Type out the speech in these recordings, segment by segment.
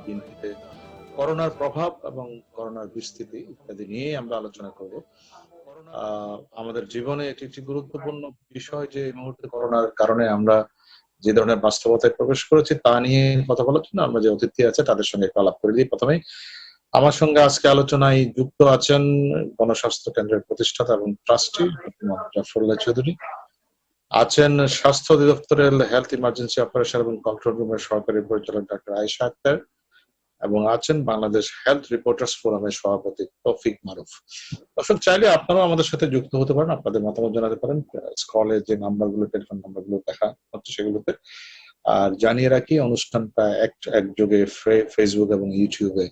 বিএনপিতে করোনার প্রভাব এবং করোনার বিস্তৃতি ইত্যাদি নিয়ে আমরা আলোচনা করব। আমাদের জীবনে এটি একটি গুরুত্বপূর্ণ বিষয় যে এই মুহূর্তে করোনার কারণে আমরা যে ধরনের বাস্তবতায় প্রবেশ করেছি তা নিয়ে কথা বলার জন্য আমরা যে অতিথি আছে তাদের সঙ্গে একটু আলাপ করে দিই। প্রথমেই আমার সঙ্গে আজকে আলোচনায় যুক্ত আছেন গণস্বাস্থ্য কেন্দ্রের প্রতিষ্ঠাতা এবং ট্রাস্টি জাফরুল্লাহ চৌধুরী, আছেন স্বাস্থ্য অধিদপ্তরের হেলথ ইমার্জেন্সি অপারেশন এবং কন্ট্রোল রুমের সহকারী পরিচালক ডক্টর আয়েশা আক্তার, এবং আছেন বাংলাদেশ হেলথ রিপোর্টার্স ফোরামের সভাপতি তৌফিক মারুফ। দর্শক, চাইলে আপনারাও আমাদের সাথে যুক্ত হতে পারেন, আপনাদের মতামত জানাতে পারেন স্ক্রলে যে নাম্বারগুলো, টেলিফোন নাম্বারগুলো দেখা হচ্ছে সেগুলোতে। আর জানিয়ে রাখি, অনুষ্ঠানটা একযোগে ফেসবুক এবং ইউটিউবে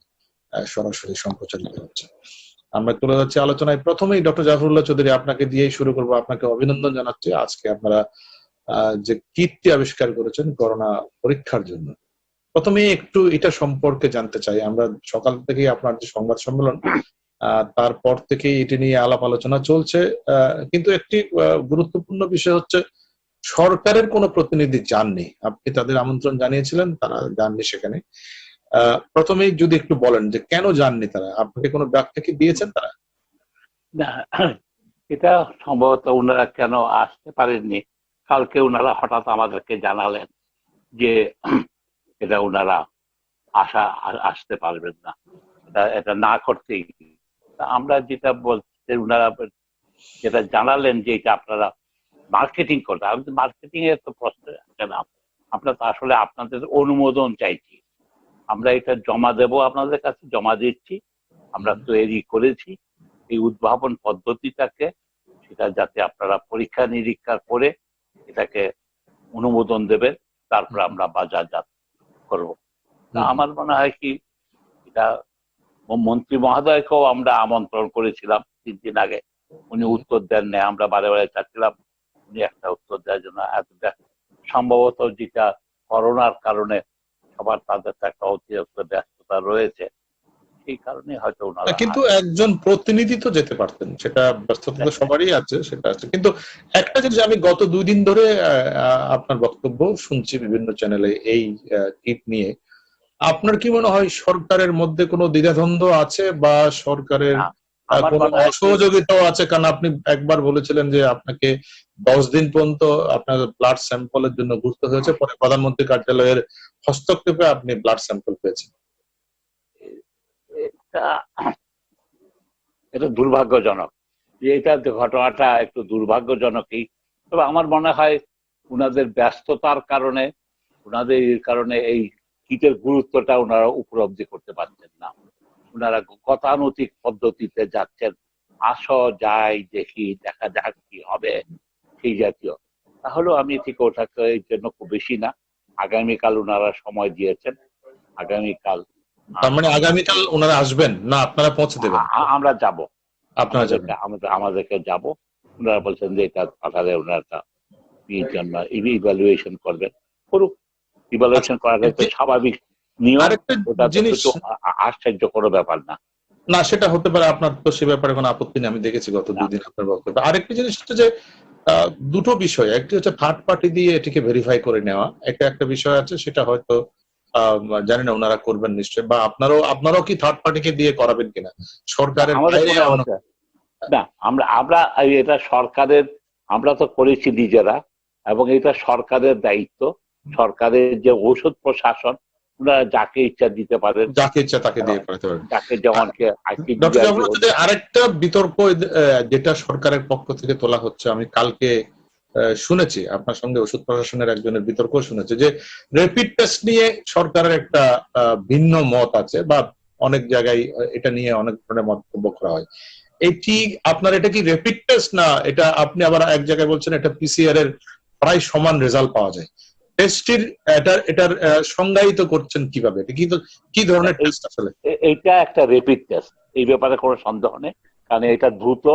সরাসরি সম্প্রচারিত হচ্ছে। আমরা তুলে যাচ্ছি আলোচনায়। প্রথমেই ডক্টর জাফরুল্লাহ চৌধুরী, আপনাকে দিয়েই শুরু করবো। আপনাকে অভিনন্দন জানাচ্ছি আজকে আপনারা যে কিটটি আবিষ্কার করেছেন করোনা পরীক্ষার জন্য। প্রথমে একটু এটা সম্পর্কে জানতে চাই। আমরা সকাল থেকেই আপনার যে সংবাদ সম্মেলন, তারপর থেকেই এটি নিয়ে আলাপ আলোচনা চলছে, কিন্তু একটি গুরুত্বপূর্ণ বিষয় হচ্ছে সরকারের কোনো প্রতিনিধি যাননি। আপনি তাদের আমন্ত্রণ জানিয়েছিলেন, তারা যাননি সেখানে। প্রথমেই যদি একটু বলেন যে কেন যাননি তারা, আপনাকে কোনো ব্যাখ্যা কি দিয়েছেন তারা? না, এটা সম্ভবত ওনারা কেন আসতে পারেননি, কালকে ওনারা হঠাৎ আমাদেরকে জানালেন যে এটা ওনারা আসতে পারবেন না, এটা না করতেই। আমরা যেটা বলতে, ওনারা যেটা জানালেন যে এটা আপনারা মার্কেটিং করতে, মার্কেটিং এর তো প্রশ্ন আসে না। আমরা তো আসলে আপনাদের অনুমোদন চাইছি, আমরা এটা জমা দেব, আপনাদের কাছে জমা দিচ্ছি। আমরা তৈরি করেছি এই উদ্ভাবন পদ্ধতিটাকে, সেটা যাতে আপনারা পরীক্ষা নিরীক্ষা করে এটাকে অনুমোদন দেবেন, তারপর আমরা বাজারজাত করব। আমার মনে হয় কি, এটা মন্ত্রী মহোদয়কেও আমরা আমন্ত্রণ করেছিলাম 3 দিন আগে, উনি উত্তর দেন না। আমরা বারে বারে চাচ্ছিলাম উনি একটা উত্তর দেওয়ার জন্য। সম্ভবত যেটা করোনার কারণে সবার তাদের একটা অতিরিক্ত ব্যস্ততা রয়েছে, সেই কারণে হয়তো ওনারা। কিন্তু একজন প্রতিনিধি তো যেতে পারতেন, সেটা ব্যস্ততা তো সবারই আছে, সেটা আছে। কিন্তু একটা জিনিস, আমি গত 2 দিন ধরে আপনার বক্তব্য শুনছি বিভিন্ন চ্যানেলে এই কিট নিয়ে। আপনার কি মনে হয় সরকারের মধ্যে কোনো দ্বিধাদ্বন্দ্ব আছে বা সরকারের কোনো অসহযোগিতাও আছে? কারণ আপনি একবার বলেছিলেন যে আপনাকে 10 দিন পর্যন্ত আপনার ব্লাড স্যাম্পলের জন্য ঘুরতে হয়েছে, পরে প্রধানমন্ত্রী কার্যালয়ের হস্তক্ষেপে আপনি ব্লাড স্যাম্পল পেয়েছেন। এটা দুর্ভাগ্যজনক, যে এটা ঘটনাটা একটু দুর্ভাগ্যজনকই। তবে আমার মনে হয় উনাদের ব্যস্ততার কারণে, উনাদের কারণে এই কিটের গুরুত্বটা ওনারা উপলব্ধি করতে পারছেন না। ওনারা গতানুগতিক পদ্ধতিতে যাচ্ছেন, আসো যাই দেখি, দেখা যাক কি হবে, সেই জাতীয়। তাহলেও আমি ঠিক ওটাকে এই জন্য খুব বেশি না। আগামীকাল ওনারা সময় দিয়েছেন, আগামীকাল। তার মানে আগামীকাল ওনারা আসবেন না, আপনারা পৌঁছে দেবেন? আমরা যাব, আপনারা যাবেন? আমাদেরকে যাব। ওনারা বলছেন যে এটা পাঠালে ওনারা ইভ্যালুয়েশন করবেন, করুক। ইভ্যালুয়েশন করাটা তো স্বাভাবিক নিয়ম, ওটা তো আশ্চর্য কোনো ব্যাপার না। না, সেটা হতে পারে, আপনার তো সে ব্যাপারে কোনো আপত্তি নেই, আমি দেখেছি গত 2 দিন আপনার বক্তব্য। আরেকটি জিনিস হচ্ছে যে দুটো বিষয়, একটি হচ্ছে থার্ড পার্টি দিয়ে এটিকে ভেরিফাই করে নেওয়া, একটা বিষয় আছে, সেটা হয়তো জানি না ওনারা করবেন নিশ্চয়ই, বা আপনারাও কি থার্ড পার্টিকে দিয়ে করাবেন কিনা সরকারের বাইরে? না, আমরা এটা সরকারের, আমরা তো করেছি নিজেরা, এবং এটা সরকারের দায়িত্ব। সরকারের যে ঔষধ প্রশাসন, ওনারা যাকে ইচ্ছা দিতে পারেন, যাকে ইচ্ছা তাকে দিয়ে করাতে পারেন, যাকে যেমন। আরেকটা বিতর্ক যেটা সরকারের পক্ষ থেকে তোলা হচ্ছে, আমি কালকে শুনেছি আপনার সঙ্গে ওষুধ প্রশাসনের একজনের বিতর্ক শুনেছে, যে র্যাপিড টেস্ট নিয়ে সরকারের একটা ভিন্ন মত আছে, বা অনেক জায়গায় এটা নিয়ে অনেক ধরনের মন্তব্য করা হয়। এটি আপনার, এটা কি র্যাপিড টেস্ট না এটা? আপনি আবার এক জায়গায় বলছেন এটা পিসিআর এর প্রায় সমান রেজাল্ট পাওয়া যায়। টেস্টের এটার সংজ্ঞায়িত করছেন কিভাবে? এটা কি ধরনের টেস্ট আসলে? এটা একটা র্যাপিড টেস্ট, এই ব্যাপারে কোনো সন্দেহ নেই, কারণ এটা দ্রুত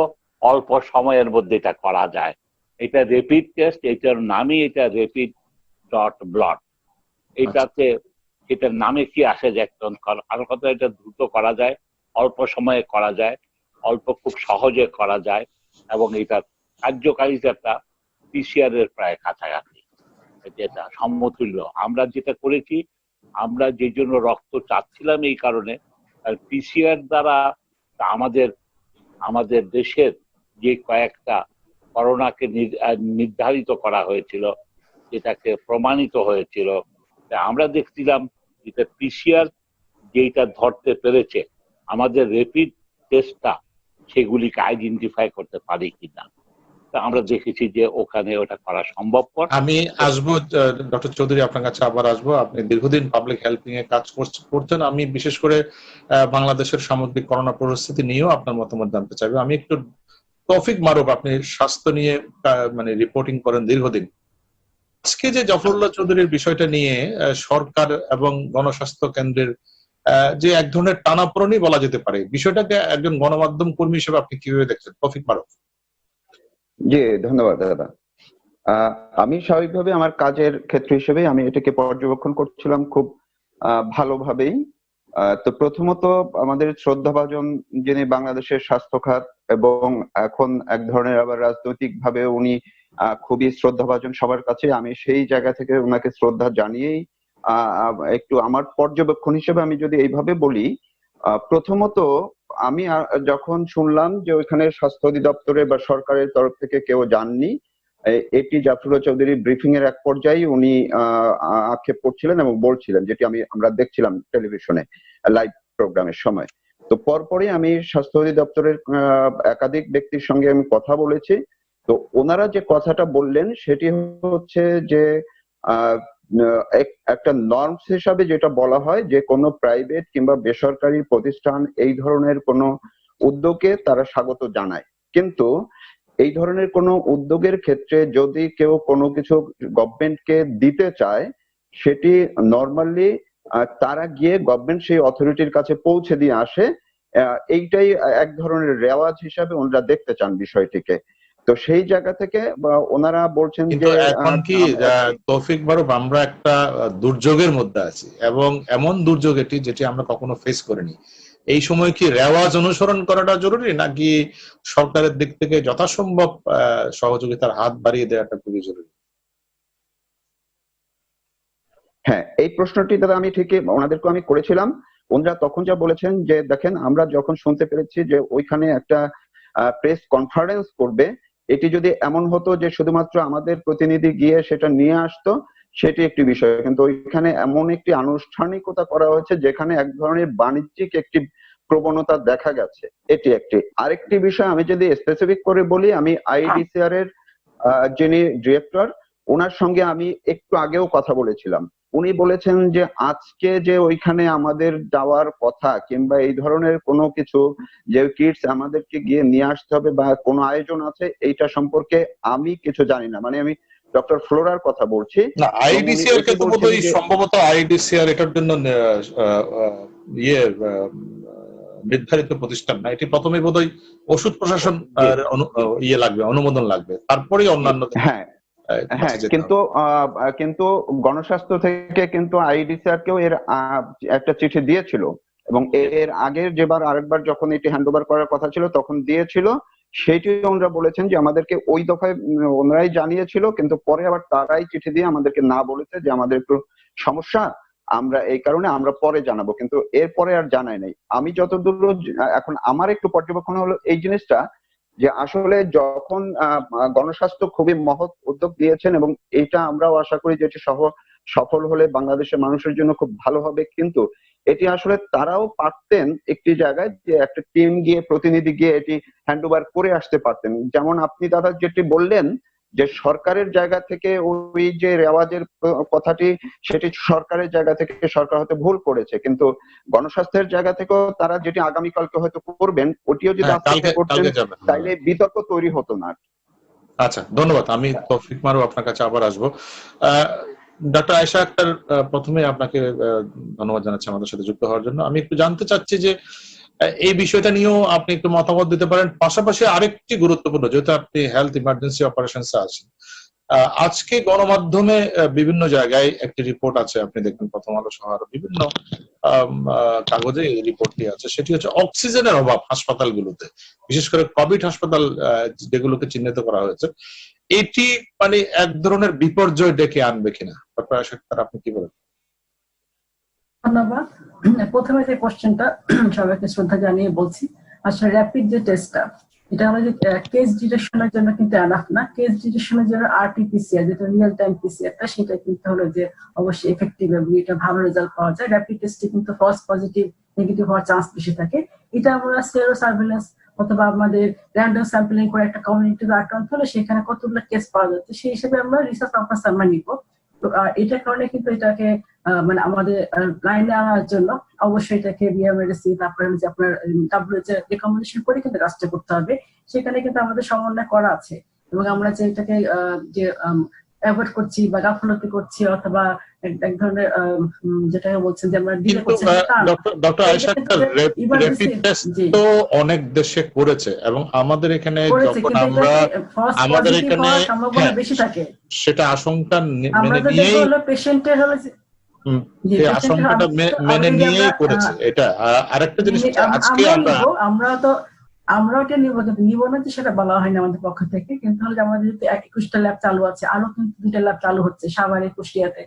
অল্প সময়ের মধ্যে এটা করা যায়। এটা র্যাপিড টেস্ট, এটার নামই এটা র্যাপিড ডট ব্লড। এটাতে এটার নামে কি আসে যে একজন, আর কথা এটা দ্রুত করা যায়, অল্প সময়ে করা যায়, খুব সহজে করা যায়, এবং এটার কার্যকারিতাটা পিসিআর এর প্রায় কাছাকাছি, যেটা সমতুল্য। আমরা যেটা করেছি, আমরা যে জন্য রক্ত চাচ্ছিলাম এই কারণে, পিসিআর দ্বারা আমাদের আমাদের দেশের যে কয়েকটা করোনাকে নির্ধারিত করা হয়েছিল, যেটাকে প্রমাণিত হয়েছিল, আমরা দেখছিলাম যেটা পিসিআর যেটা ধরতে পেরেছে, আমাদের র্যাপিড টেস্টটা সেগুলিকে আইডেন্টিফাই করতে পারি কিনা। তা আমরা দেখেছি যে ওখানে ওটা করা সম্ভবপর। আমি আসবো ডক্টর চৌধুরী, আপনার কাছে আবার আসবো। আপনি দীর্ঘদিন পাবলিক হেলথ নিয়ে কাজ করছেন। আমি বিশেষ করে বাংলাদেশের সামগ্রিক করোনা পরিস্থিতি নিয়েও আপনার মতামত জানতে চাইবো। আমি একটু তৌফিক মারুফ, আপনি স্বাস্থ্য নিয়ে মানে রিপোর্টিং করেন দীর্ঘদিন। আজকে যে জাফরুল্লাহ চৌধুরীর বিষয়টা নিয়ে সরকার এবং গণস্বাস্থ্য কেন্দ্রের যে এক ধরনের টানাপোড়েনই বলা যেতে পারে, বিষয়টাকে একজন গণমাধ্যম কর্মী হিসেবে আপনি কিভাবে দেখছেন? তৌফিক মারুফ। জি, ধন্যবাদ দাদা। আমি স্বাভাবিকভাবে আমার কাজের ক্ষেত্র হিসেবে আমি এটাকে পর্যবেক্ষণ করছিলাম খুব ভালোভাবেই। তো প্রথমত আমাদের শ্রদ্ধাভাজন যিনি বাংলাদেশের স্বাস্থ্য খাত এবং এখন এক ধরনের আবার রাজনৈতিক ভাবে উনি খুবই শ্রদ্ধাভাজন সবার কাছে, আমি সেই জায়গা থেকে ওনাকে শ্রদ্ধা জানিয়েই একটু আমার পর্যবেক্ষণ হিসেবে আমি যদি এইভাবে বলি, প্রথমত আমি যখন শুনলাম যে ওইখানে স্বাস্থ্য অধিদপ্তরে বা সরকারের তরফ থেকে কেউ যাননি, এটি জাফরুল্লাহ চৌধুরীর ব্রিফিং এর এক পর্যায়ে উনি আক্ষেপ করছিলেন এবং বলছিলেন, যেটি আমরা দেখছিলাম টেলিভিশনে লাইভ প্রোগ্রামের সময়। তো পরপরই আমি স্বাস্থ্য অধিদপ্তরের একাধিক ব্যক্তির সঙ্গে আমি কথা বলেছি। তো ওনারা যে কথাটা বললেন সেটি হচ্ছে যে একটা নর্মস হিসাবে যেটা বলা হয় যে কোনো প্রাইভেট কিংবা বেসরকারি প্রতিষ্ঠান এই ধরনের কোনো উদ্যোগে তারা স্বাগত জানায়, কিন্তু এই ধরনের কোনো উদ্যোগের ক্ষেত্রে যদি কেউ কোনো কিছু গভর্নমেন্টকে দিতে চায়, সেটি নর্মালি তারা গিয়ে গভর্নমেন্ট সেই অথরিটির কাছে পৌঁছে দিয়ে আসে। এইটাই এক ধরনের রেওয়াজ হিসাবে ওনারা দেখতে চান বিষয়টিকে। তো সেই জায়গা থেকে ওনারা বলছেন যে এখন কি তৌফিক মারুফ, আমরা একটা দুর্যোগের মধ্যে আছি এবং এমন দুর্যোগ এটি যেটি আমরা কখনো ফেস করিনি। এই সময় কি রেওয়াজ অনুসরণ করাটা জরুরি, নাকি সরকারের দিক থেকে যথাসম্ভব সহযোগিতার হাত বাড়িয়ে দেওয়াটা খুবই জরুরি? হ্যাঁ, এই প্রশ্নটি দাদা আমি ঠিকই ওনাদেরকে আমি করেছিলাম। ওনারা তখন যা বলেছেন যে দেখেন, আমরা যখন শুনতে পেরেছি যে ওইখানে একটা প্রেস কনফারেন্স করবে, এটি যদি এমন হতো যে শুধুমাত্র আমাদের প্রতিনিধি গিয়ে সেটা নিয়ে আসতো, সেটি একটি বিষয়, কিন্তু ওইখানে এমন একটি আনুষ্ঠানিকতা করা হয়েছে যেখানে এক ধরনের বাণিজ্যিক একটি প্রবণতা দেখা গেছে। এটি একটি। আরেকটি বিষয় আমি যদি স্পেসিফিক করে বলি, আমি আইডিসিআর এর যিনি ডিরেক্টর, ওনার সঙ্গে আমি একটু আগেও কথা বলেছিলাম। উনি বলেছেন যে আজকে যে ওইখানে আমাদের যাওয়ার কথা কিংবা এই ধরনের কোনো কিছু যে কিটস আমাদেরকে গিয়ে নিয়ে আসতে হবে বা কোনো আয়োজন আছে, এইটা সম্পর্কে আমি কিছু জানি না। মানে আমি ডক্টর ফ্লোরার কথা বলছি। না, আইডিসিআর কে তো বোধহয় সম্ভবত আইডিসিআর এটার জন্য নির্ধারিত প্রতিষ্ঠান না, এটি প্রথমে বোধহয় ওষুধ প্রশাসন লাগবে, অনুমোদন লাগবে, তারপরেই অন্যান্য। হ্যাঁ হ্যাঁ, কিন্তু গণস্বাস্থ্য থেকে কিন্তু আইডিসিআর কেও এর একটা চিঠি দিয়েছিল, এবং এর আগের যেবার আরেকবার যখন এটি হ্যান্ড ওভার করার কথা ছিল তখন দিয়েছিল। সেইটি ওনারা বলেছেন যে আমাদেরকে ওই দফায় ওনারাই জানিয়েছিল, কিন্তু পরে আবার তারাই চিঠি দিয়ে আমাদেরকে না বলেছে যে আমাদের একটু সমস্যা, আমরা এই কারণে আমরা পরে জানাবো, কিন্তু এরপরে আর জানাই নাই। আমি যতদূর এখন আমার একটু পর্যবেক্ষণ হলো এই জিনিসটা, যে আসলে যখন গণস্বাস্থ্য খুবই মহৎ উদ্যোগ দিয়েছেন এবং এইটা আমরাও আশা করি যে এটি সফল হলে বাংলাদেশের মানুষের জন্য খুব ভালো হবে, কিন্তু এটি আসলে তারাও পারতেন একটি জায়গায় যে একটা টিম গিয়ে, প্রতিনিধি গিয়ে এটি হ্যান্ড ওভার করে আসতে পারতেন। যেমন আপনি দাদা যেটি বললেন যে সরকারের জায়গা থেকে ওই যে রেওয়াজের কথাটি, সেটি সরকারের জায়গা থেকে সরকার হয়তো ভুল করেছে, কিন্তু গণস্বাস্থ্যের জায়গা থেকেও তারা যেটি আগামীকালকে হয়তো করবেন, ওটিও যদি করতেন তাইলে বিতর্ক তৈরি হতো না। আচ্ছা, ধন্যবাদ। আমি তৌফিক মারুফ আপনার কাছে আবার আসবো। ডক্টর আয়েশা আক্তার, প্রথমে আপনাকে ধন্যবাদ জানাচ্ছি আমাদের সাথে যুক্ত হওয়ার জন্য। আমি একটু জানতে চাচ্ছি যে এই বিষয়টা নিয়েও আপনি একটু মতামত দিতে পারেন। পাশাপাশি আরেকটি গুরুত্বপূর্ণ, যেহেতু আপনি হেলথ ইমার্জেন্সি অপারেশনসে আছেন, আজকে গণমাধ্যমে বিভিন্ন জায়গায় একটি রিপোর্ট আছে, আপনি দেখবেন প্রথম আলো সহ বিভিন্ন কাগজে এই রিপোর্টটি আছে, সেটি হচ্ছে অক্সিজেনের অভাব হাসপাতালগুলোতে, বিশেষ করে কোভিড হাসপাতাল যেগুলোকে চিহ্নিত করা হয়েছে। এটি মানে এক ধরনের বিপর্যয় ডেকে আনবে কিনা, ডক্টর আয়েশা আক্তার, আপনি কি বলেন? ধন্যবাদ। প্রথমে যে কোশ্চেনটা সবাইকে শ্রদ্ধা জানিয়ে বলছি, আসলে র্যাপিড যে টেস্টটা, এটা হলো যে কেস ডিটেকশনের জন্য কিন্তু এনাফ না। কেস ডিটেকশনের জন্য আরটিপিসিআর, যেটা রিয়েল টাইম পিসিআরটা, সেটা কিন্তু হলো যে অবশ্যই এফেক্টিভ এবং এটা ভালো রেজাল্ট পাওয়া যায়। র্যাপিড টেস্টে কিন্তু ফলস পজিটিভ নেগেটিভ হওয়ার চান্স বেশি থাকে। এটা আমরা সেরো সার্ভেলেন্স অথবা আমাদের র্যান্ডম স্যাম্পলিং করে একটা কমিউনিটিতে আক্রান্ত হলে সেখানে কতগুলো কেস পাওয়া যাচ্ছে, সেই হিসেবে আমরা রিসার্চ পারপাস আমরা নিব। তো এটার কারণে কিন্তু এটাকে মানে আমাদের লাইনে আনার জন্য অবশ্যই এটাকে বিএমএডসি, তারপরে যে আপনার ডাব্লিউএইচও রেকমেন্ডেশন করে কিন্তু কাজটা করতে হবে। সেখানে কিন্তু আমাদের সমন্বয় করা আছে, এবং আমরা যে এটাকে যে অ্যাভয়েড করছি বা গাফলতি করছি অথবা এক ধরনের যেটাকে বলছেন যে আমরা ডিলে করছি, doctor Ayesha Akhtar, rapid test তো অনেক দেশে করেছে, এবং আমাদের এখানে যখন আমরা আমাদের এখানে সম্ভাবনা বেশি থাকে, সেটা আশঙ্কা আমরা তো দেখো হলো পেশেন্টের হলো এই আশঙ্কাটা মেনে নিয়েই করেছে। এটা আরেকটা জিনিস আজকে আমরা ওটা নিব না যে সেটা বলা হয়নি আমাদের পক্ষ থেকে, কিন্তু হলে আমাদের যেহেতু 21টা ল্যাব চালু আছে, আরো কিন্তু 2টা ল্যাব চালু হচ্ছে সাভারে, কুষ্টিয়াতে।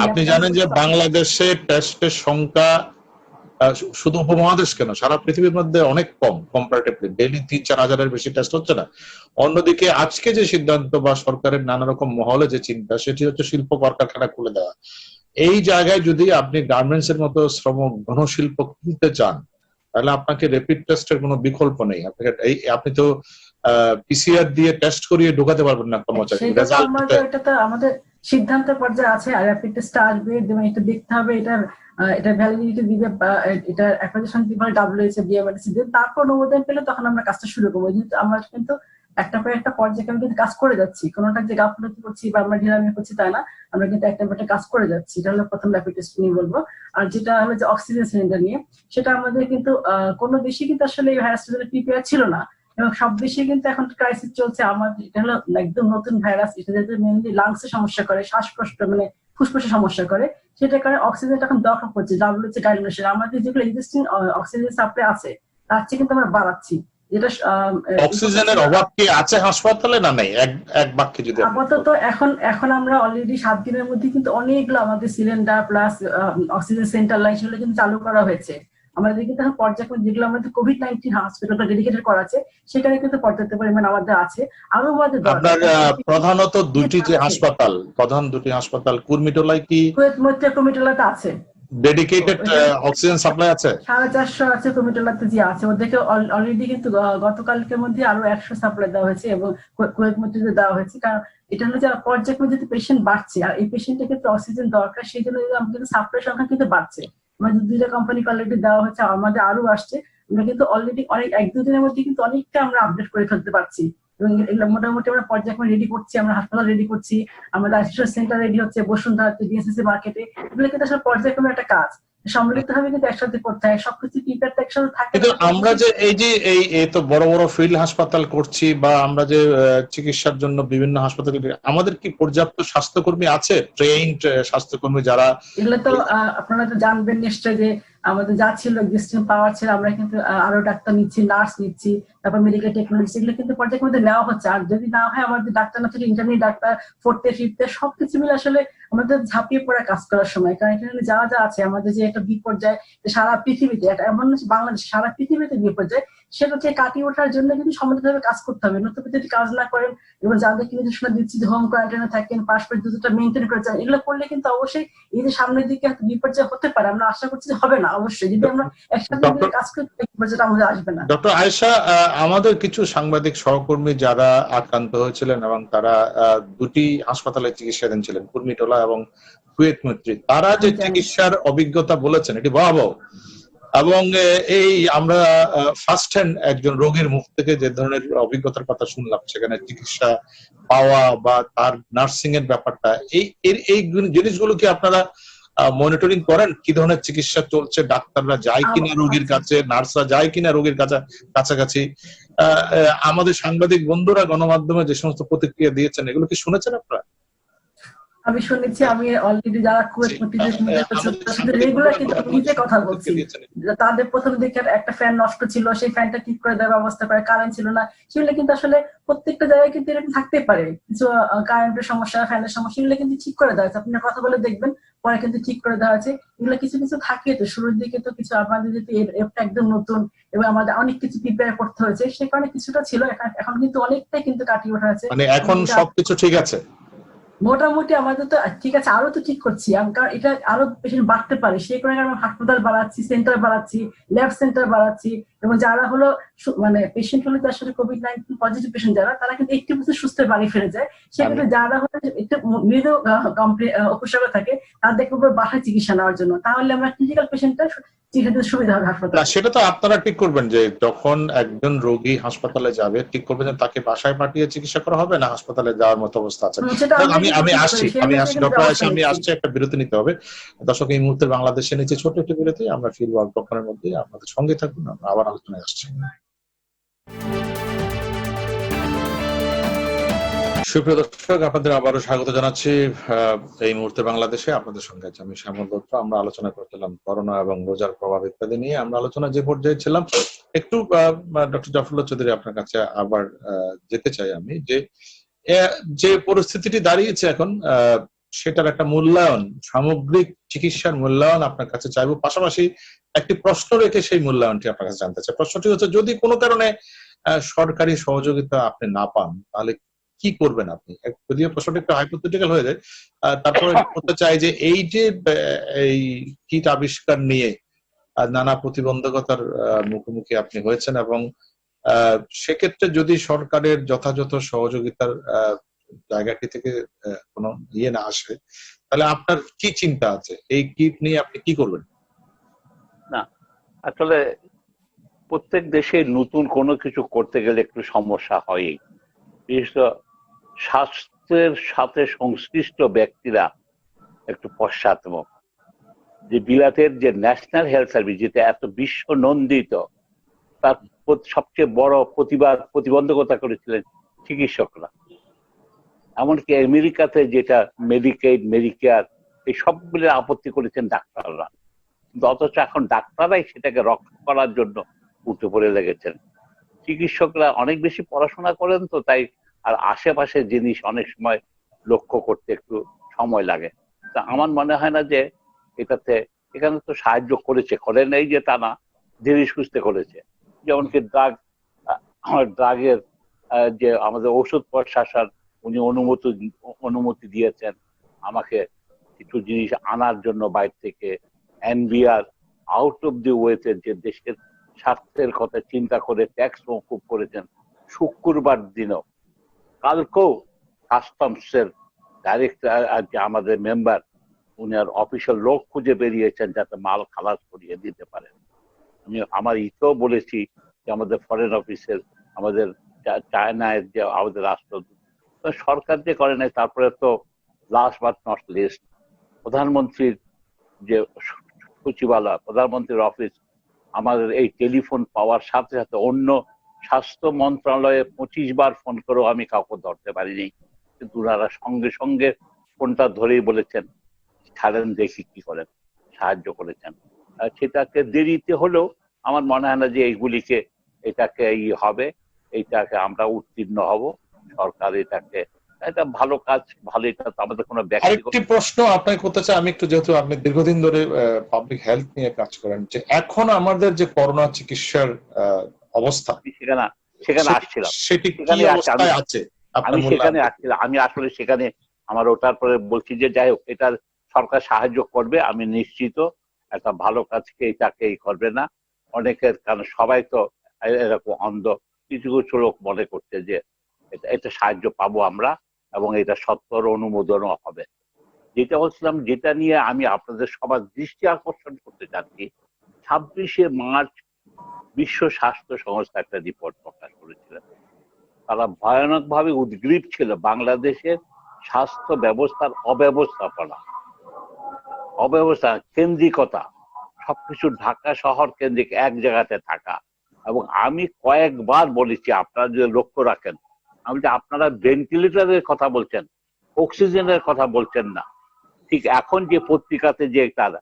আপনি জানেন যে বাংলাদেশে টেস্টের সংখ্যা শুধু উপমহাদেশ কেন, সারা পৃথিবীর মধ্যে অনেক কম কম্পারেটিভলি। ডেইলি 3-4 হাজারের বেশি টেস্ট হচ্ছে না। অন্যদিকে আজকে যে সিদ্ধান্ত বা সরকারের নানা রকম মহলে যে চিন্তা, সেটি হচ্ছে শিল্প কলকারখানা খুলে দেওয়া। এই জায়গায় যদি আপনি গার্মেন্টস এর মতো শ্রম ঘন শিল্প খুলতে চান, তাহলে আপনাকে র্যাপিড টেস্টের কোনো বিকল্প নেই। আপনি তো পিসিআর দিয়ে টেস্ট করিয়ে ঢোকাতে পারবেন না কর্মচারী। এটা তো আমাদের সিদ্ধান্তের পর্যায়ে আছে, আর র্যাপিড টেস্ট আসবে, এটা দেখতে হবে, এটা ভ্যালিডিটি দিবে, এটা অ্যাপ্লিকেশন দিবে ডাব্লিউএইচও, বিএমএডসি দিবে, তারপর অনুমোদন পেলে তখন আমরা কাজটা শুরু করবো। যেহেতু আমরা কিন্তু একটা পর একটা পর্যায়ে কিন্তু কাজ করে যাচ্ছি, কোনোটা যে গাফলতি করছি বা আমরা ঢিলামি করছি তাই না, আমরা কিন্তু একটা পর একটা কাজ করে যাচ্ছি। এটা হলো প্রথম র্যাপিড টেস্ট নিয়ে বলবো। আর যেটা হলো যে অক্সিজেন সিলিন্ডার নিয়ে, সেটা আমাদের কিন্তু কোনো দেশে কিন্তু আসলে এই ভাইরাসটা প্রিপেয়ার ছিল না, এবং সব দেশে কিন্তু এখন ক্রাইসিস চলছে। আমাদের এটা হলো একদম নতুন ভাইরাস, এটা যাতে মেইনলি লাংসে সমস্যা করে, শ্বাসকষ্ট মানে ফুসফুসে সমস্যা করে, সেটা কারণে অক্সিজেনটা এখন দরকার পড়ছে। ডাব্লিউএইচও গাইডলাইন আমাদের যেগুলো এক্সিস্টিং অক্সিজেন সাপ্লাই আছে তার চেয়ে কিন্তু আমরা বাড়াচ্ছি। যেটা অক্সিজেনের অভাব কি আছে হাসপাতালে না নাই? এক বাক্যে যদি আপাতত এখন আমরা অলরেডি 7 দিনের মধ্যে কিন্তু অনেকগুলো আমাদের cylinder plus oxygen centre line সেগুলো কিন্তু চালু করা হয়েছে। আমাদের কিন্তু এখন পর্যায়ক্রমে যেগুলো আমাদের কোভিড-19 হসপিটালটা ডেডিকেটেড করা আছে, সেখানে কিন্তু পর্যাপ্ত পরিমাণ আমাদের আছে। আরো আমাদের আপনার প্রধানত দুটি যে হাসপাতাল, প্রধান দুটি হাসপাতাল, কুর্মিটোলায় কি কুর্মিটোলাতে আছে ডেডিকেটেড অক্সিজেন সাপ্লাই আছে? 450 আছে কুর্মিটোলাতে, যে আছে ওদেরকে অলরেডি কিন্তু গতকালকের মধ্যে আরো 100 সাপ্লাই দেওয়া হয়েছে এবং কুয়েত মধ্যে দেওয়া হয়েছে। কারণ এটা হলো যে পর্যায়ক্রমে যদি পেশেন্ট বাড়ছে আর এই পেশেন্টের ক্ষেত্রে অক্সিজেন দরকার, সেই জন্য আমাদের সাপ্লাই সংখ্যা কিন্তু বাড়ছে। আমাদের 2টা কোম্পানিকে অলরেডি দেওয়া হচ্ছে, আমাদের আরো আসছে। আমরা কিন্তু অলরেডি অনেক 1-2 দিনের মধ্যে কিন্তু অনেকটা আমরা আপডেট করে ফেলতে পারছি, এবং এগুলো মোটামুটি আমরা পর্যায়ক্রমে রেডি করছি। আমরা হাসপাতাল রেডি করছি, আমাদের আইসোলেশন সেন্টার রেডি হচ্ছে, বসুন্ধরা, ডিএসসিসি মার্কেটে। এগুলো কিন্তু আসলে পর্যায়ক্রমে একটা কাজ, সম্মিলিত ভাবে কিন্তু একসাথে করতে হয়, সবকিছু প্রিপেয়ারটা একসাথে থাকে। কিন্তু আমরা যে এই তো বড় বড় ফিল্ড হাসপাতাল করছি, বা আমরা যে চিকিৎসার জন্য বিভিন্ন হাসপাতালে, আমাদের কি পর্যাপ্ত স্বাস্থ্যকর্মী আছে, ট্রেইনড স্বাস্থ্যকর্মী যারা? এগুলো তো আপনারা তো জানবেন নিশ্চয় যে আমাদের যা ছিল এক্সিস্টিং পাওয়ার ছিল, আমরা কিন্তু আরো ডাক্তার নিচ্ছি, নার্স নিচ্ছি, তারপর মেডিকেল টেকনোলজি, এগুলো কিন্তু পর্যায়ক্রমে নেওয়া হচ্ছে। আর যদি না হয় আমাদের ডাক্তার না থেকে ইন্টারমিডিয়েট ডাক্তার, 4th, 5th সবকিছু মিলে আসলে আমাদের ঝাঁপিয়ে পড়া কাজ করার সময়। কারণ এখানে যা যা আছে আমাদের যে একটা বিপর্যয় সারা পৃথিবীতে, এমন না বাংলাদেশ, সারা পৃথিবীতে বিপর্যয়, সেটাকে কাটিয়ে ওঠার জন্য কিন্তু সম্মিলিতভাবে কাজ করতে হবে। নতুন যদি কাজ না করেন এবং যাদেরকে নির্দেশনা দিচ্ছি যে হোম কোয়ারেন্টাইনে থাকেন, পাসপোর্ট দুটোটা মেনটেন করে যান, এগুলো করলে কিন্তু অবশ্যই এই যে সামনের দিকে বিপর্যয় হতে পারে, আমরা আশা করছি যে হবে না। অবশ্যই যদি আমরা একসাথে কাজ করি বিপর্যয়টা আমাদের আসবে না। ডক্টর আয়েশা, আমাদের কিছু সাংবাদিক সহকর্মী যারা আক্রান্ত হয়েছিলেন এবং তারা দুটি হাসপাতালে চিকিৎসাধীন ছিলেন, কুর্মিটোলা এবং কুয়েত মৈত্রী, তারা যে চিকিৎসার অভিজ্ঞতা বলেছেন এটি ভয়াবহ। এবং এই আমরা ফার্স্ট হ্যান্ড একজন রোগীর মুখ থেকে যে ধরনের অভিজ্ঞতার কথা শুনলাম, সেখানে চিকিৎসা পাওয়া বা তার নার্সিং এর ব্যাপারটা, এই জিনিসগুলো কি আপনারা মনিটরিং করেন? কি ধরনের চিকিৎসা চলছে, ডাক্তাররা যায় কিনা রোগীর কাছে, নার্সরা যায় কিনা রোগীর কাছাকাছি? আমাদের সাংবাদিক বন্ধুরা গণমাধ্যমে যে সমস্ত প্রতিক্রিয়া দিয়েছেন, এগুলো কি শুনেছেন আপনারা? আমি শুনেছি, আমি অলরেডি যারা কুয়েত তাদের সাথে রেগুলার কিন্তু নিজে কথা বলছি, তাদের প্রথম দিকে একটা ফ্যান নষ্ট ছিল, সেই ফ্যানটা ঠিক করে দেওয়ার ব্যবস্থা করে, কারেন্ট ছিল না, সেগুলো কিন্তু আসলে প্রত্যেকটা জায়গায় কিন্তু এরকম থাকতে পারে, কিছু কারেন্টের সমস্যা, ফ্যানের সমস্যা, এগুলো কিন্তু ঠিক করে দেওয়া হয়েছে। আপনার কথা বলে দেখবেন, পরে কিন্তু ঠিক করে দেওয়া হয়েছে। এগুলো কিছু কিছু থাকে, তো শুরুর দিকে তো কিছু আমাদের যেহেতু অ্যাপটা একদম নতুন এবং আমাদের অনেক কিছু প্রিপেয়ার করতে হয়েছে, সে কারণে কিছুটা ছিল, এখন কিন্তু অনেকটাই কিন্তু কাটিয়ে ওঠা হয়েছে। মানে এখন সবকিছু ঠিক আছে মোটামুটি আমাদের তো ঠিক আছে, আরো তো ঠিক করছি, কারণ এটা আরো পেশেন্ট বাড়তে পারে, সেই কারণে আমরা হাসপাতাল বাড়াচ্ছি, সেন্টার বাড়াচ্ছি, ল্যাব সেন্টার বাড়াচ্ছি, এবং যারা হলো মানে পেশেন্ট হলে তো আসলে কোভিড-19 পজিটিভ পেশেন্ট যারা, তারা কিন্তু 80% সুস্থ বাড়ি ফিরে যায়। সেক্ষেত্রে যারা হলো একটু মৃদু উপসর্গ থাকে, তাদেরকে উপর বাসায় চিকিৎসা নেওয়ার জন্য, তাহলে আমরা ক্রিটিক্যাল পেশেন্টটা চিকিৎসা সুবিধা হবে হাসপাতালে। সেটা তো আপনারা ঠিক করবেন যে যখন একজন রোগী হাসপাতালে যাবে ঠিক করবেন যে তাকে বাসায় পাঠিয়ে চিকিৎসা করা হবে না হাসপাতালে যাওয়ার মতো অবস্থা আছে। আমি আসছি ডক্টর আয়েশা, আমি আসছি, একটা বিরতি নিতে হবে। দর্শক, এই মুহূর্তে বাংলাদেশে নিচে ছোট একটি বিরতি, আমরা ফিরবো অল্পক্ষণের মধ্যে, আপনাদের সঙ্গে থাকুন, আমরা আবার আলোচনায় আসছি। সুপ্রিয় দর্শক, আপনাদের আবারও স্বাগত জানাচ্ছি। এই মুহূর্তে বাংলাদেশে আপনাদের সঙ্গে আছে আমি শ্যামল দত্ত। আমরা আলোচনা করছিলাম করোনা এবং রোজার প্রভাব ইত্যাদি নিয়ে। আমরা আলোচনা যে পর্যায়ে ছিলাম, একটু ডক্টর জাফরুল্লাহ চৌধুরী আপনার কাছে আবার যেতে চাই আমি, যে পরিস্থিতিটি দাঁড়িয়েছে এখন, সেটার একটা মূল্যায়ন, সামগ্রিক চিকিৎসার মূল্যায়ন আপনার কাছে চাইবো। পাশাপাশি একটি প্রশ্ন রেখে সেই মূল্যায়নটি আপনার কাছে জানতে চাই। প্রশ্নটি হচ্ছে, যদি কোনো কারণে সরকারি সহযোগিতা আপনি না পান, তাহলে কি করবেন আপনি? যদিও প্রশ্নটা একটু হাইপোথেটিক্যাল হয়ে যায়, তারপরে বলতে চাই যে এই যে এই কিট আবিষ্কার নিয়ে নানা প্রতিবন্ধকতার মুখোমুখি আপনি হয়েছেন, এবং সেক্ষেত্রে যদি সরকারের যথাযথ সহযোগিতার জায়গাটি থেকে কোনো ইয়ে না আসে, তাহলে আপনার কি চিন্তা আছে? এই কিট নিয়ে আপনি কি করবেন? না, আসলে প্রত্যেক দেশে নতুন কোনো কিছু করতে গেলে একটু সমস্যা হয়ই। বিশেষত স্বাস্থ্যের সাথে সংশ্লিষ্ট ব্যক্তিরা একটু পশ্চাৎমুখ। যে বিলাতের যে ন্যাশনাল হেলথ সার্ভিস, যেটা এত বিশ্ব নন্দিত, তার সবচেয়ে বড় প্রতিবন্ধকতা করেছিলেন চিকিৎসকরা। এমনকি আমেরিকাতে যেটা মেডিকেড, মেডিকেয়ার, এই সবগুলো আপত্তি করেছেন ডাক্তাররা, কিন্তু অথচ এখন ডাক্তাররাই সেটাকে রক্ষা করার জন্য উঠে পড়ে লেগেছেন। চিকিৎসকরা অনেক বেশি পড়াশোনা করেন তো, তাই আর আশেপাশের জিনিস অনেক সময় লক্ষ্য করতে একটু সময় লাগে। তা আমার মনে হয় না যে এখানে তো সাহায্য করে নেই যে তা না, ধীরে সুস্থে করেছে। যেমনকি ড্রাগের যে আমাদের ওষুধ প্রশাসন, উনি অনুমতি দিয়েছেন আমাকে কিছু জিনিস আনার জন্য বাইরে থেকে। এনবিআর আউট অফ দি ওয়েতে যে দেশের স্বাস্থ্যের কথা চিন্তা করে ট্যাক্স মকুব করেছেন। শুক্রবার দিনও, কালকেও কাস্টমসের ডাইরেক্টর যে আমাদের মেম্বার, উনি আর অফিসিয়াল লোক খুঁজে বেরিয়েছেন যাতে মাল খালাস করিয়ে দিতে পারেন। আমি আমার ইতেও বলেছি যে আমাদের ফরেন অফিসের, আমাদের চায়নায় যে আমাদের রাষ্ট্রদূত, সরকার যে করে নাই। তারপরে তো লাস্ট বাট নট লিস্ট, প্রধানমন্ত্রীর যে সচিবালয়, প্রধানমন্ত্রীর অফিস, আমাদের এই টেলিফোন পাওয়ার সাথে সাথে অন্য স্বাস্থ্য মন্ত্রণালয়ে 25 বার ফোন করেও আমি কাউকে ধরতে পারিনি, কিন্তু ওনারা সঙ্গে সঙ্গে ফোনটা ধরেই বলেছেন ছাড়েন, দেখি কি করেন, সাহায্য করেছেন। সেটাকে দেরিতে হলেও আমার মনে হয় না যে এটাকে হবে, এইটাকে আমরা উত্তীর্ণ হব। সরকার এটা ভালো কাজ, ভালো, এটা আমাদের কোনো আরেকটি প্রশ্ন আপনাকে করতে চাই আমি একটু, যেহেতু আপনি দীর্ঘদিন ধরে পাবলিক হেলথ নিয়ে কাজ করেন, যে এখন আমাদের যে করোনা চিকিৎসার অবস্থা, সেখানে আসছিলাম, সেটি কি অবস্থায় আছে? আমি সেখানে আসছিলাম, আমি আসলে সেখানে আমার ওটার পরে বলছি যে যাই হোক, এটা সরকার সাহায্য করবে, আমি নিশ্চিত। একটা ভালো কাজকে এটাকে করবে না অনেকের, কারণ সবাই তো এরকম অন্ধ, কিছু কিছু লোক মনে করছে যে এটা সাহায্য পাবো আমরা, এবং এটা সত্তর অনুমোদনও হবে। যেটা বলছিলাম, যেটা নিয়ে আমি আপনাদের সবার দৃষ্টি আকর্ষণ করতে চাচ্ছি, 26শে মার্চ বিশ্ব স্বাস্থ্য সংস্থা একটা রিপোর্ট প্রকাশ করেছিলেন। তারা ভয়ানকভাবে উদ্গ্রীব ছিল বাংলাদেশের স্বাস্থ্য ব্যবস্থার অব্যবস্থা, কেন্দ্রিকতা, সবকিছু ঢাকা শহর কেন্দ্রিক, এক জায়গাতে থাকা। এবং আমি কয়েকবার বলেছি, আপনারা যদি লক্ষ্য রাখেন, আমি যে আপনারা ভেন্টিলেটরের কথা বলছেন, অক্সিজেনের কথা বলছেন না। ঠিক এখন যে পত্রিকাতে যে তার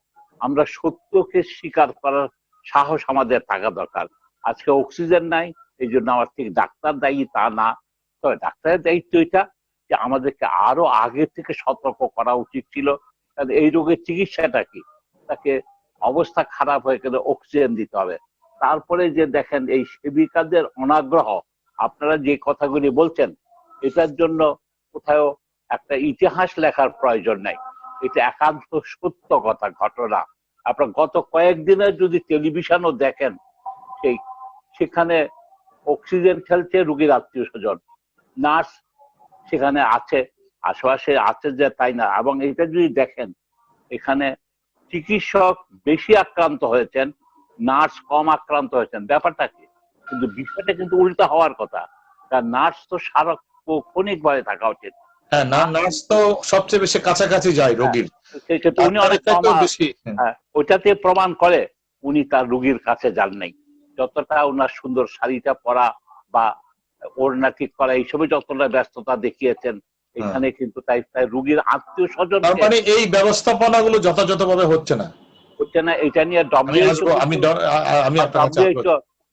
আমরা সত্যকে স্বীকার করার সাহস আমাদের থাকা দরকার। আজকে অক্সিজেন নাই, এই জন্য আমার ঠিক ডাক্তার দায়ী তা না, তবে ডাক্তারের দায়িত্ব এটা যে আমাদেরকে আরো আগে থেকে সতর্ক করা উচিত ছিল। কারণ এই রোগের চিকিৎসাটা কি, তাকে অবস্থা খারাপ হয়ে গেলে অক্সিজেন দিতে হবে। তারপরে যে দেখেন এই সেবিকাদের অনাগ্রহ, আপনারা যে কথাগুলি বলছেন এটার জন্য কোথাও একটা ইতিহাস লেখার প্রয়োজন নাই, এটা একান্ত সত্য কথা, ঘটনা। আপনার গত কয়েকদিনের যদি টেলিভিশনও দেখেন, সেখানে অক্সিজেন খেলছে রোগীর আত্মীয় স্বজন, নার্স সেখানে আছে, আশেপাশে আছে যে তাই না। এবং এটা যদি দেখেন, এখানে চিকিৎসক বেশি আক্রান্ত হয়েছেন, নার্স কম আক্রান্ত হয়েছেন। ব্যাপারটা কি? কিন্তু বিষয়টা কিন্তু উল্টা হওয়ার কথা, কারণ নার্স তো সার্বক্ষণিক ভাবে থাকা উচিত। হ্যাঁ, নার্স তো সবচেয়ে বেশি কাছাকাছি যায় রোগীর, উনি অনেক বেশি। ওইটাতে প্রমাণ করে উনি তার রোগীর কাছে যান নাই। যতটা ওনার সুন্দর শাড়িটা পরা বা ওড়না ঠিক করা এইসবে যতটা ব্যস্ততা দেখিয়েছেন, এখানে কিন্তু তাই রোগীর আত্মীয় স্বজন, তার মানে এই ব্যবস্থাপনাগুলো যথাযথভাবে হচ্ছে না। এটা নিয়ে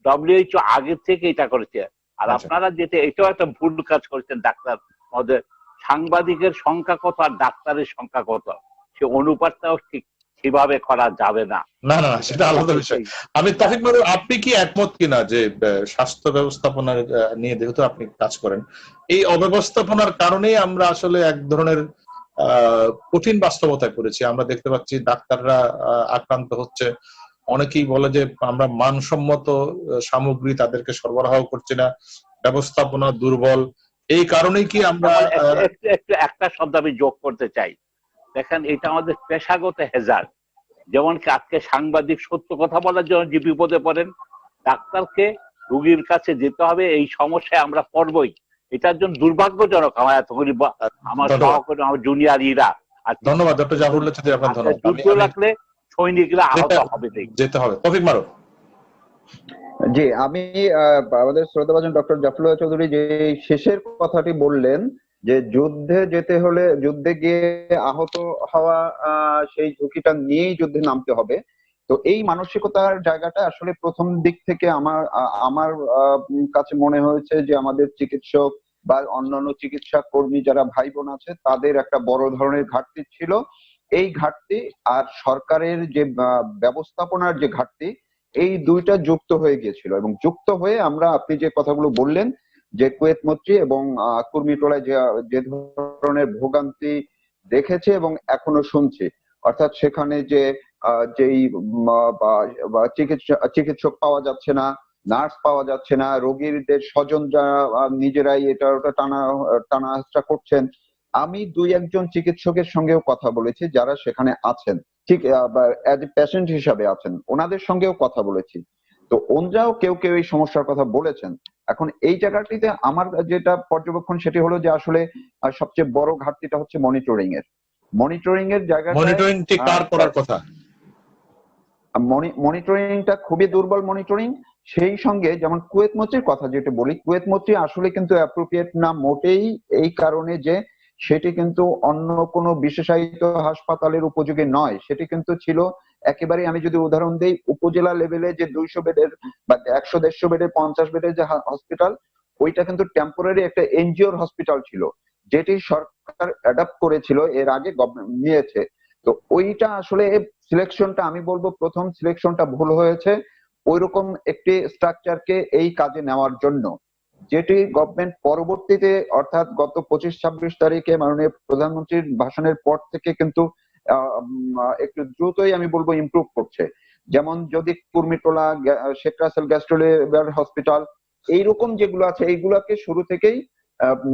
ডব্লিউএইচও আগে থেকে এটা করেছে। আর আপনারা যেটা এটাও একটা ভুল কাজ করেছেন ডাক্তার মহোদয়, সাংবাদিকের সংখ্যা কত আর ডাক্তারের সংখ্যা কত, সে অনুপাতটাও ঠিক সেভাবে করা যাবে না। না, সেটা আলাদা বিষয়। আমি তৌফিক মারুফ, আপনি কি একমত কিনা যে স্বাস্থ্য ব্যবস্থাপনার নিয়ে যেহেতু আপনি কাজ করেন, এই অব্যবস্থাপনার কারণেই আমরা আসলে এক ধরনের কঠিন বাস্তবতায় পড়েছি। আমরা দেখতে পাচ্ছি ডাক্তাররা আক্রান্ত হচ্ছে, অনেকেই বলে যে আমরা মানসম্মত সামগ্রী তাদেরকে সরবরাহ করছি না, ব্যবস্থাপনা দুর্বল। এই কারণেই কি আমরা একটা শব্দ আমি যোগ করতে চাই, দেখেন এটা আমাদের পেশাগত হেজার্ড। যেমন কি আজকে সাংবাদিক সত্য কথা বলার জন্য যে বিপদে পড়েন, ডাক্তারকে রোগীর কাছে যেতে হবে, এই সমস্যায় আমরা পড়বই। এটার জন্য দুর্ভাগ্যজনক আমার এতগুলি আমার সহকর্মী, আমার জুনিয়র ইরা। ধন্যবাদ ডক্টর জাফরুল ইসলাম, আপনার ধন্যবাদ। যুদ্ধ লাগলে সৈনিকরা আহত হবে, যেতে হবে। তৌফিক মারুফ। জি, আমি আমাদের শ্রদ্ধাভাজন ডক্টর জাফরুল্লাহ চৌধুরী যে শেষের কথাটি বললেন যে যুদ্ধে যেতে হলে, যুদ্ধে গিয়ে আহত হওয়া, সেই ঝুঁকিটা নিয়েই যুদ্ধে নামতে হবে। তো এই মানসিকতার জায়গাটা আসলে প্রথম দিক থেকে আমার কাছে মনে হয়েছে যে আমাদের চিকিৎসক বা অন্যান্য চিকিৎসা কর্মী যারা ভাই বোন আছে তাদের একটা বড় ধরনের ঘাটতি ছিল। এই ঘাটতি আর সরকারের যে ব্যবস্থাপনার যে ঘাটতি, এই দুইটা যুক্ত হয়ে গিয়েছিল। এবং যুক্ত হয়ে আমরা, আপনি যে কথাগুলো বললেন যে কুয়েত মৈত্রী এবং কুর্মিটোলায় যে ধরনের ভোগান্তি দেখেছে এবং এখনো শুনছি, অর্থাৎ সেখানে যে যেই চিকিৎসক পাওয়া যাচ্ছে না, নার্স পাওয়া যাচ্ছে না, রোগীদের স্বজন যারা নিজেরাই এটা ওটা টানা হেঁচড়া করছেন। আমি দুই একজন চিকিৎসকের সঙ্গেও কথা বলেছি যারা সেখানে আছেন, ঠিক অ্যাজ এ পেশেন্ট হিসাবে আছেন, ওনাদের সঙ্গেও কথা বলেছি। তো ওনারাও কেউ কেউ এই সমস্যার কথা বলেছেন। এখন এই জায়গাটিতে আমার যেটা পর্যবেক্ষণ সেটি হলো যে আসলে সবচেয়ে বড় ঘাটতিটা হচ্ছে মনিটরিং এর জায়গাটা। মনিটরিং ঠিক কার করার কথা? মনিটরিংটা খুবই দুর্বল মনিটরিং। সেই সঙ্গে যেমন কুয়েত মৈত্রীর কথা যেটা বলি, কুয়েত মৈত্রী আসলে কিন্তু অ্যাপ্রোপ্রিয়েট না মোটেই, এই কারণে যে সেটি কিন্তু অন্য কোনো বিশেষায়িত হাসপাতালের উপযোগী নয়। সেটি কিন্তু ছিল একেবারে, আমি যদি উদাহরণ দেই, উপজেলা লেভেলে যে 200 বেডের বা 100-150 বেডের 50 বেডের যে হসপিটাল, ওইটা কিন্তু টেম্পোরারি একটা এনজিওর হসপিটাল ছিল, যেটি সরকার অ্যাডাপ্ট করেছিল, এর আগে গভর্নমেন্ট নিয়েছে। তো ওইটা আসলে সিলেকশনটা, আমি বলবো প্রথম সিলেকশনটা ভুল হয়েছে ওইরকম একটি স্ট্রাকচারকে এই কাজে নেওয়ার জন্য, যেটি গভর্নমেন্ট পরবর্তীতে অর্থাৎ গত 25-26 তারিখে মাননীয় প্রধানমন্ত্রীর ভাষণের পর থেকে কিন্তু একটু দ্রুতই আমি বলবো ইমপ্রুভ করছে। যেমন যদি কুর্মিটোলা, শেখ রাসেল গ্যাস্ট্রোলিভার হসপিটাল, এইরকম যেগুলো আছে এইগুলাকে শুরু থেকেই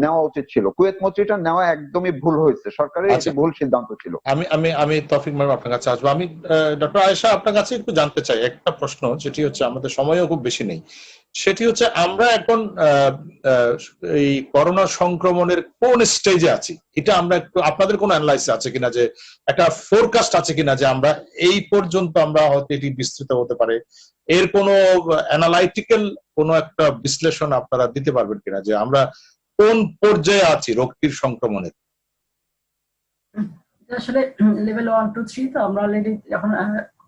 নেওয়া উচিত ছিল। কুয়েত মৈত্রীটা নেওয়া একদমই ভুল হয়েছে, সরকারের একটি ভুল সিদ্ধান্ত ছিল। আমি তৌফিক মারুফ আপনার কাছে আসবো। আমি ডক্টর আয়েশা আপনার কাছে একটু জানতে চাই একটা প্রশ্ন, যেটি হচ্ছে আমাদের সময়ও খুব বেশি নেই। সেটি হচ্ছে আমরা এখন এই করোনা সংক্রমণের কোন স্টেজে আছি, এটা আমরা একটু, আপনাদের কোনো অ্যানালাইসিস আছে কিনা, যে একটা ফোরকাস্ট আছে কিনা যে আমরা এই পর্যন্ত আমরা হয়তো এটি বিস্তৃত হতে পারে, এর কোনো অ্যানালাইটিক্যাল কোনো একটা বিশ্লেষণ আপনারা দিতে পারবেন কিনা যে আমরা কোন পর্যায়ে আছি রোগটির সংক্রমণের? এটা আসলে লেভেল 1, 2, 3, তো আমরা অলরেডি যখন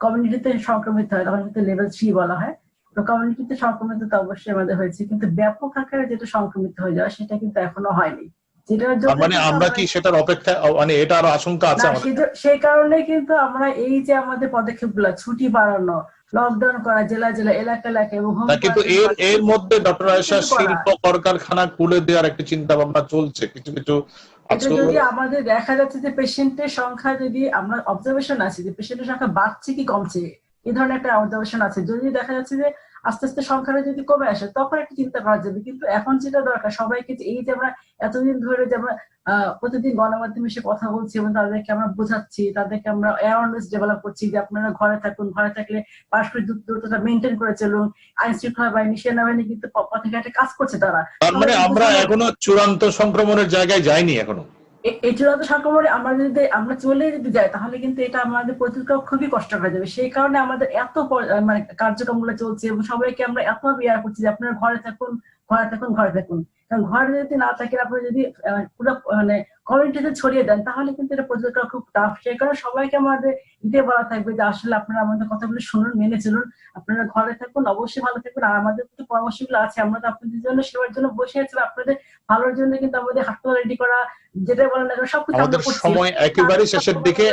কমিউনিটিতে সংক্রমিত হয় তখন কিন্তু লেভেল 3 বলা হয়। তো কমিউনিটিতে সংক্রমিত তো অবশ্যই আমাদের হয়েছে, কিন্তু ব্যাপক আকারে যেটা সংক্রমিত হয়ে যাওয়া সেটা কিন্তু এখনো হয়নি, যেটার তার জন্য মানে কিন্তু আমরা কি সেটার অপেক্ষা, মানে এটা আরো আশঙ্কা আছে না, আমাদের? সেই কারণে কিন্তু আমরা এই যে আমাদের পদক্ষেপগুলো, ছুটি বাড়ানো, লকডাউন করা, জেলা জেলা, এলাকা এলাকা এবং হোম তা কিন্তু কোয়ারেন্টাইন এর করা, এর মধ্যে ডক্টর আয়েশা কিন্তু করা। শিল্প কলকারখানা খুলে দেওয়ার একটা চিন্তা ভাবনা চলছে, কিছু কিছু এটা আছে। যদি আমাদের দেখা যাচ্ছে যে পেশেন্টের সংখ্যা, যদি আমরা অবজারভেশন আছে যে পেশেন্টের সংখ্যা বাড়ছে কি কমছে, এই ধরনের একটা অবজারভেশন আছে, যদি দেখা যাচ্ছে যে আস্তে আস্তে সংখ্যাটা যদি কমে আসে তখন একটা চিন্তা করা যাবে। কিন্তু এখন যেটা দরকার সবাইকে, যে এই যে আমরা এতদিন ধরে যে আমরা প্রতিদিন গণমাধ্যমে এসে কথা বলছি এবং তাদেরকে আমরা বোঝাচ্ছি, তাদেরকে আমরা অ্যাওয়ারনেস ডেভেলপ করছি যে আপনারা ঘরে থাকুন, ঘরে থাকলে পারস্পরিক দূরত্বটা মেনটেন করে চলুন। আইন শৃঙ্খলা বাহিনী, সেনাবাহিনী কিন্তু পথে ঘাটে কাজ করছে, তারা তার মানে আমরা এখনো চূড়ান্ত সংক্রমণের জায়গায় যাইনি এখনো। এই চূড়ান্ত সংক্রমণে আমরা চলে যদি যাই তাহলে কিন্তু এটা আমাদের প্রতিরোধ খুবই কষ্ট হয়ে যাবে। সেই কারণে আমাদের এত মানে কার্যক্রমগুলো চলছে এবং সবাইকে আমরা এত ইয়া করছি যে আপনারা ঘরে থাকুন, ঘরে থাকুন, ঘরে থাকুন। কারণ ঘরে যদি না থাকেন, আপনারা যদি পুরো মানে কমিউনিটিতে ছড়িয়ে দেন তাহলে কিন্তু এটা প্রতিরোধ করা খুব টাফ। সেই কারণে সবাইকে আমাদের ইতে বলা থাকবে যে আসলে আপনারা আমাদের কথাগুলো শুনুন, মেনে চলুন, আপনারা ঘরে থাকুন, অবশ্যই ভালো থাকুন। আর আমাদের তো পরামর্শগুলো আছে, আমরা তো আপনাদের জন্য সেবার জন্য বসে আছি, আপনাদের ভালোর জন্য কিন্তু আমাদের হাসপাতাল রেডি করা, যেটা বলেন না সবকিছু আমরা আমাদের করছি। সময় একেবারে শেষের দিকে,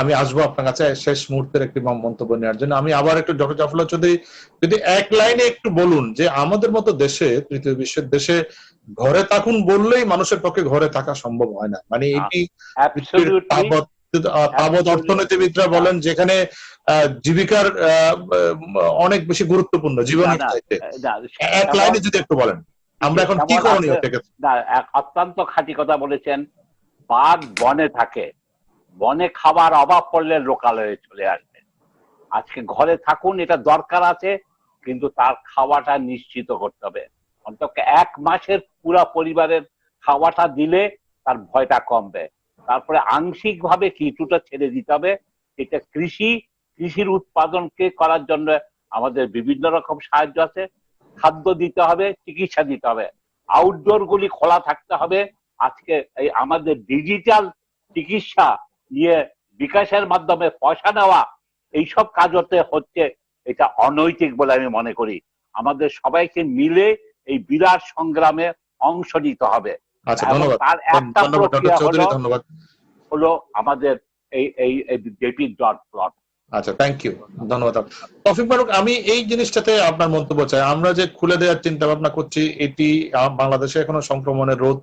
আমি আসবো আপনার কাছে শেষ মুহূর্তের একটি মন্তব্য নেওয়ার জন্য। আমি আবার একটু ডক্টর জাফরুল্লাহ চৌধুরী, যদি এক লাইনে একটু বলুন যে আমাদের মতো দেশে, তৃতীয় বিশ্বের দেশে ঘরে থাকুন বললেই মানুষের পক্ষে ঘরে থাকা সম্ভব হয় না। মানে এটি তাবৎ অর্থনীতিবিদরা বলেন যেখানে জীবিকার অনেক বেশি গুরুত্বপূর্ণ জীবনের চাইতে। এক লাইনে যদি একটু বলেন আমরা এখন কি করণীয়? অত্যন্ত খাঁটি কথা বলেছেন। বাঘ বনে থাকে, বনে খাবার অভাব পড়লে লোকালয়ে চলে আসবে। আজকে ঘরে থাকুন, এটা দরকার আছে, কিন্তু তার খাওয়াটা নিশ্চিত করতে হবে। অন্তত 1 মাসের পুরা পরিবারের খাওয়াটা দিলে তার ভয়টা কমবে। তারপরে আংশিক ভাবে কিছুটা ছেড়ে দিতে হবে। এটা কৃষির উৎপাদনকে করার জন্য আমাদের বিভিন্ন রকম সাহায্য আছে। খাদ্য দিতে হবে, চিকিৎসা দিতে হবে, আউটডোর গুলি খোলা থাকতে হবে। আজকে এই আমাদের ডিজিটাল চিকিৎসা নিয়ে বিকাশের মাধ্যমে পয়সা নেওয়া, এইসব কাজ হচ্ছে, এটা অনৈতিক বলে আমি মনে করি। আমাদের সবাইকে মিলে এই বিরাট সংগ্রামে অংশ নিতে হবে। তার একটা প্রক্রিয়া হলো আমাদের এই JP.plot। আচ্ছা, থ্যাংক ইউ, ধন্যবাদ। তৌফিক ফারুক, আমি এই জিনিসটাতে আপনার মন্তব্য চাই। আমরা যে খুলে দেওয়ার চিন্তা ভাবনা করছি, এটি বাংলাদেশে এখনো সংক্রমণের রোধ,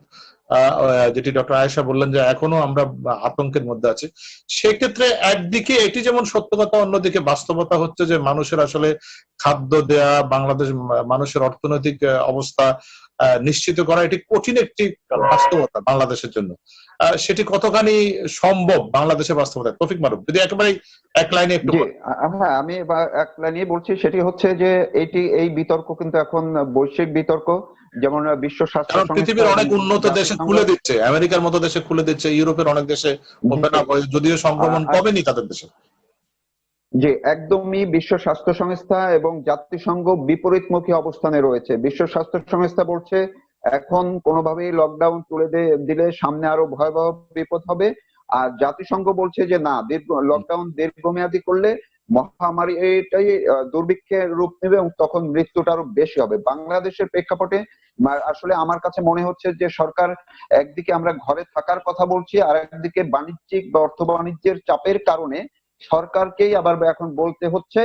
যেটি ডক্টর আয়েশা বললেন যে এখনো আমরা আতঙ্কের মধ্যে আছি। সেক্ষেত্রে একদিকে এটি যেমন সত্য কথা, অন্যদিকে বাস্তবতা হচ্ছে যে মানুষের আসলে খাদ্য দেয়া, বাংলাদেশ মানুষের অর্থনৈতিক অবস্থা নিশ্চিত করা, এটি কঠিন একটি বাস্তবতা বাংলাদেশের জন্য। সেটি কতখানি সম্ভব বাংলাদেশের বাস্তবতায়? তৌফিক ফারুক, যদি একেবারে এক লাইনে একটু। হ্যাঁ, আমি এক লাইনে বলছি, সেটি হচ্ছে যে এই বিতর্ক কিন্তু এখন বৈশ্বিক বিতর্ক। যেমন বিশ্ব স্বাস্থ্য সংস্থা, পৃথিবীর অনেক উন্নত দেশে খুলে দিচ্ছে, আমেরিকার মতো দেশে খুলে দিচ্ছে, ইউরোপের অনেক দেশে ওপেন আপ, যদিও সংক্রমণ কমেনি তাদের দেশে। যে একদমই বিশ্ব স্বাস্থ্য সংস্থা এবং জাতিসংঘ বিপরীতমুখী অবস্থানে রয়েছে। বিশ্ব স্বাস্থ্য সংস্থা বলছে এখন কোনোভাবেই লকডাউন তুলে দিলে সামনে আরো ভয়াবহ বিপদ হবে। আর জাতিসংঘ বলছে যে না, লকডাউন দীর্ঘমেয়াদী করলে মহামারী এটাই দুর্ভিক্ষের রূপ নেবে এবং তখন মৃত্যুটা আরো বেশি হবে। বাংলাদেশের প্রেক্ষাপটে আসলে আমার কাছে মনে হচ্ছে যে সরকার একদিকে আমরা ঘরে থাকার কথা বলছি, আর একদিকে বাণিজ্যিক বা অর্থ বাণিজ্যের চাপের কারণে সরকারকেই আবার এখন বলতে হচ্ছে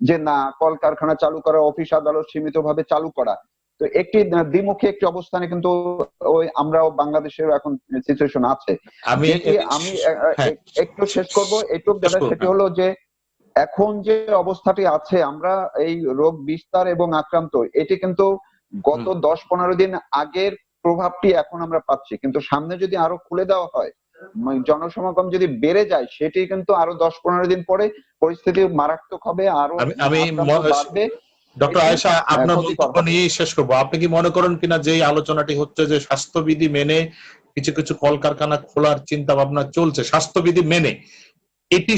যে না, কলকারখানা চালু করা, অফিস আদালত সীমিতভাবে চালু করা। তো একটি দ্বিমুখী একটি অবস্থানে কিন্তু আমরাও বাংলাদেশের এখন সিচুয়েশন আছে। আমি একটু শেষ করবো এইটুকু দাদা, সেটি হলো যে এখন যে অবস্থাটি আছে, আমরা এই রোগ বিস্তার এবং আক্রান্ত, এটি কিন্তু গত 10-15 দিন আগের প্রভাবটি এখন আমরা পাচ্ছি। কিন্তু সামনে যদি আরো খুলে দেওয়া হয়, জনসমাগম যদি বেড়ে যায়, সেটি কিন্তু আরো 10-15 দিন পরে পরিস্থিতি মারাত্মক হবে, আরো বাড়বে। ডক্টর আয়েশা, আপনার মন্তব্য নিয়ে শেষ করবো। আপনি কি মনে করেন কিনা যে এই আলোচনাটি হচ্ছে যে স্বাস্থ্যবিধি মেনে কিছু কিছু কলকারখানা খোলার চিন্তা ভাবনা চলছে, স্বাস্থ্যবিধি মেনে, এটি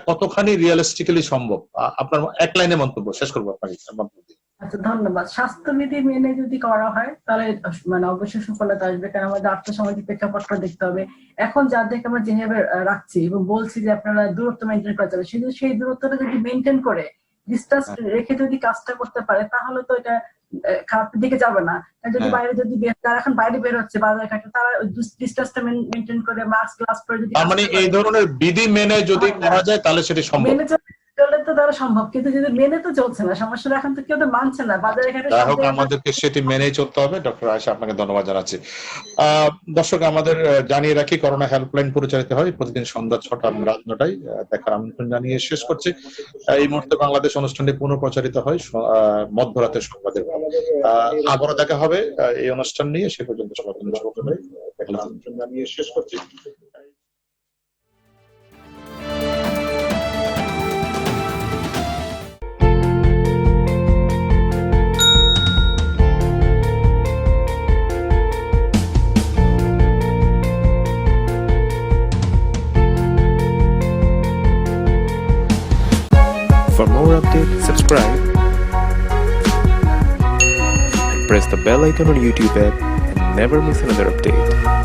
কতখানি রিয়েলিস্টিক্যালি সম্ভব? আপনার এক লাইনে মন্তব্য শেষ করবো আপনার মন্তব্য। আচ্ছা, ধন্যবাদ। স্বাস্থ্যবিধি মেনে যদি করা হয় তাহলে মানে অবশ্যই সফলতা আসবে, কারণ আমাদের আর্থসামাজিক প্রেক্ষাপটটা দেখতে হবে। এখন যাদেরকে আমরা যেভাবে রাখছি এবং বলছি যে আপনারা দূরত্ব মেনটেন করা যাবে, সেই দূরত্বটা যদি মেনটেন করে ডিস্টেন্স রেখে যদি কাজটা করতে পারে তাহলে তো এটা খারাপ দিকে যাবে না। যদি বাইরে যদি যারা এখন বাইরে বের হচ্ছে বাজার ঘাটে, তারা ডিস্টেন্সটা মেনটেন করে মাস্ক গ্লাস পরে যদি তার মানে এই ধরনের বিধি মেনে যদি করা যায় তাহলে সেটি সম্ভব। মেনে চললে তো তারা সম্ভব, কিন্তু যদি মেনে তো চলছে না, সমস্যাটা এখন তো কেউ তো মানছে না বাজারে ঘাটে। যাই হোক, আমাদেরকে সেটি মেনেই চলতে হবে। ডক্টর আয়েশা, আপনাকে ধন্যবাদ জানাচ্ছি। দর্শক, আমাদের জানিয়ে রাখি, করোনা হেল্পলাইন পরিচালিত হয় প্রতিদিন সন্ধ্যা 6টা রাত 9টায়। দেখার আমন্ত্রণ জানিয়ে শেষ করছি। এই মুহূর্তে বাংলাদেশ অনুষ্ঠানটি পুনঃপ্রচারিত হয় মধ্যরাতের সংবাদের পর। আবারও দেখা হবে এই অনুষ্ঠান নিয়ে। সে পর্যন্ত সবার জন্য শুভকামনা আমন্ত্রণ জানিয়ে শেষ করছি। For more updates, subscribe and press the bell icon on YouTube app and never miss another update.